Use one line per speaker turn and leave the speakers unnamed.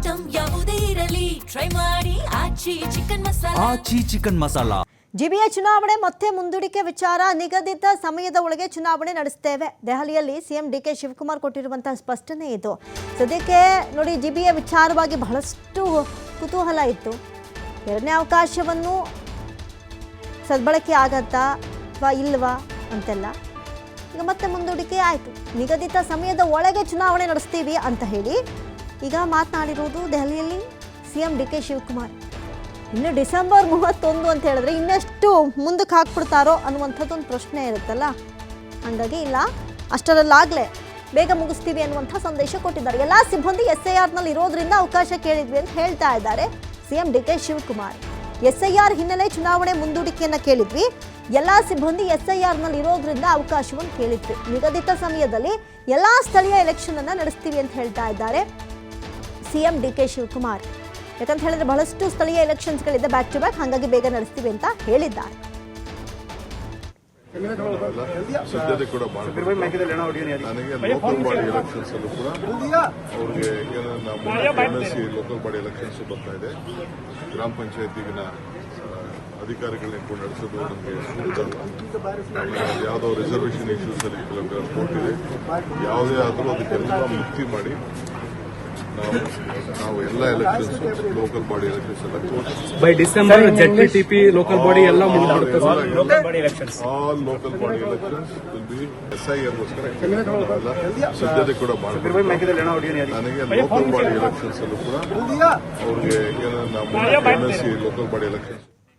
Item ಯಾವುದೇ ಇರಲಿ try ಮಾಡಿ ಆಚಿ ಚಿಕನ್ ಮಸಾಲಾ.
ಜಿಬಿಎ ಚುನಾವಣೆ ಮತ್ತೆ ಮುಂದೂಡಿಕೆ ವಿಚಾರ. ನಿಗದಿತ ಸಮಯದ ಒಳಗೆ ಚುನಾವಣೆ ನಡೆಸುತ್ತೇವೆ. ದೆಹಲಿಯಲ್ಲಿ ಸಿಎಂ ಡಿಕೆ ಶಿವಕುಮಾರ್ ಕೊಟ್ಟಿರುವಂತಹ ಸ್ಪಷ್ಟನೆ ಇದು. ಸದ್ಯಕ್ಕೆ ನೋಡಿ, ಜಿಬಿಎ ವಿಚಾರವಾಗಿ ಬಹಳಷ್ಟು ಕುತೂಹಲ ಇತ್ತು. ಎರಡನೇ ಅವಕಾಶವನ್ನು ಸದ್ಬಳಕೆ ಆಗತ್ತಾ ಅಥವಾ ಇಲ್ವಾ ಅಂತೆಲ್ಲ. ಈಗ ಮತ್ತೆ ಮುಂದೂಡಿಕೆ ಆಯಿತು. ನಿಗದಿತ ಸಮಯದ ಒಳಗೆ ಚುನಾವಣೆ ನಡೆಸ್ತೀವಿ ಅಂತ ಹೇಳಿ ಈಗ ಮಾತನಾಡಿರುವುದು ದೆಹಲಿಯಲ್ಲಿ ಸಿಎಂ ಡಿಕೆ ಶಿವಕುಮಾರ್. ಇನ್ನು ಡಿಸೆಂಬರ್ 31 ಅಂತ ಹೇಳಿದ್ರೆ ಇನ್ನೆಷ್ಟು ಮುಂದಕ್ಕೆ ಹಾಕ್ಬಿಡ್ತಾರೋ ಅನ್ನುವಂಥದ್ದೊಂದು ಪ್ರಶ್ನೆ ಇರುತ್ತಲ್ಲ. ಹಾಗಾಗಿ ಇಲ್ಲ, ಅಷ್ಟರಲ್ಲಾಗಲೇ ಬೇಗ ಮುಗಿಸ್ತೀವಿ ಅನ್ನುವಂಥ ಸಂದೇಶ ಕೊಟ್ಟಿದ್ದಾರೆ. ಎಲ್ಲ ಸಿಬ್ಬಂದಿ SIRನಲ್ಲಿ ಇರೋದ್ರಿಂದ ಅವಕಾಶ ಕೇಳಿದ್ವಿ ಅಂತ ಹೇಳ್ತಾ ಇದ್ದಾರೆ ಸಿಎಂ ಡಿಕೆ ಶಿವಕುಮಾರ್. SIR ಹಿನ್ನೆಲೆ ಚುನಾವಣೆ ಮುಂದೂಡಿಕೆಯನ್ನು ಕೇಳಿದ್ವಿ. ಎಲ್ಲ ಸಿಬ್ಬಂದಿ SIRನಲ್ಲಿ ಇರೋದ್ರಿಂದ ಅವಕಾಶವನ್ನು ಕೇಳಿದ್ವಿ. ನಿಗದಿತ ಸಮಯದಲ್ಲಿ ಎಲ್ಲ ಸ್ಥಳೀಯ ಎಲೆಕ್ಷನ್ ಅನ್ನು ನಡೆಸ್ತೀವಿ ಅಂತ ಹೇಳ್ತಾ ಇದ್ದಾರೆ ಸಿಎಂ ಡಿಕೆ ಶಿವಕುಮಾರ್. ಯಾಕಂತ ಹೇಳಿದ್ರೆ ಬಹಳಷ್ಟು ಸ್ಥಳೀಯ ಎಲೆಕ್ಷನ್ಸ್ಗಳಿದೆ ಬ್ಯಾಕ್ ಟು ಬ್ಯಾಕ್, ಹಾಗಾಗಿ ಬೇಗ ನಡೆಸ್ತೀವಿ ಅಂತ ಹೇಳಿದ್ದಾರೆ.
ಸಿದ್ಧತೆ ಕೂಡ ನನಗೆ ಲೋಕಲ್ ಬಾಡಿ ಎಲೆಕ್ಷನ್ಸ್ ಅಲ್ಲೂ ಕೂಡ ಅವ್ರಿಗೆ ಲೋಕಲ್ ಬಾಡಿ ಎಲೆಕ್ಷನ್ಸ್ ಬರ್ತಾ ಇದೆ. ಗ್ರಾಮ ಪಂಚಾಯತಿಗಿನ ಅಧಿಕಾರಿಗಳನ್ನ ಕೂಡ ನಡೆಸೋದು ನಮಗೆ ಸೂಕ್ತ. ಯಾವುದೋ ರಿಸರ್ವೇಷನ್ ಇಶ್ಯೂಸ್ ಅಲ್ಲಿ ಕೆಲವು ಕೋರ್ಟ್ ಇದೆ. ಯಾವುದೇ ಆದರೂ ಅದಕ್ಕೆಲ್ಲ ಮುಕ್ತಿ ಮಾಡಿ ನಾವು ಎಲ್ಲ ಎಲೆಕ್ಷನ್ಸ್ ಲೋಕಲ್ ಬಾಡಿ ಎಲೆಕ್ಷನ್ಸ್ ಎಲ್ಲ
by December ZPTP local body ಎಲ್ಲ ಮುಗಿದುಬಿಡುತ್ತೆ.
All local body elections will be SIR ಸಿದ್ಧತೆ ಕೂಡ ನನಗೆ ಲೋಕಲ್ ಬಾಡಿ ಎಲೆಕ್ಷನ್ಸ್ ಅಲ್ಲೂ ಕೂಡ ಅವ್ರಿಗೆ ಲೋಕಲ್ ಬಾಡಿ ಎಲೆಕ್ಷನ್ಸ್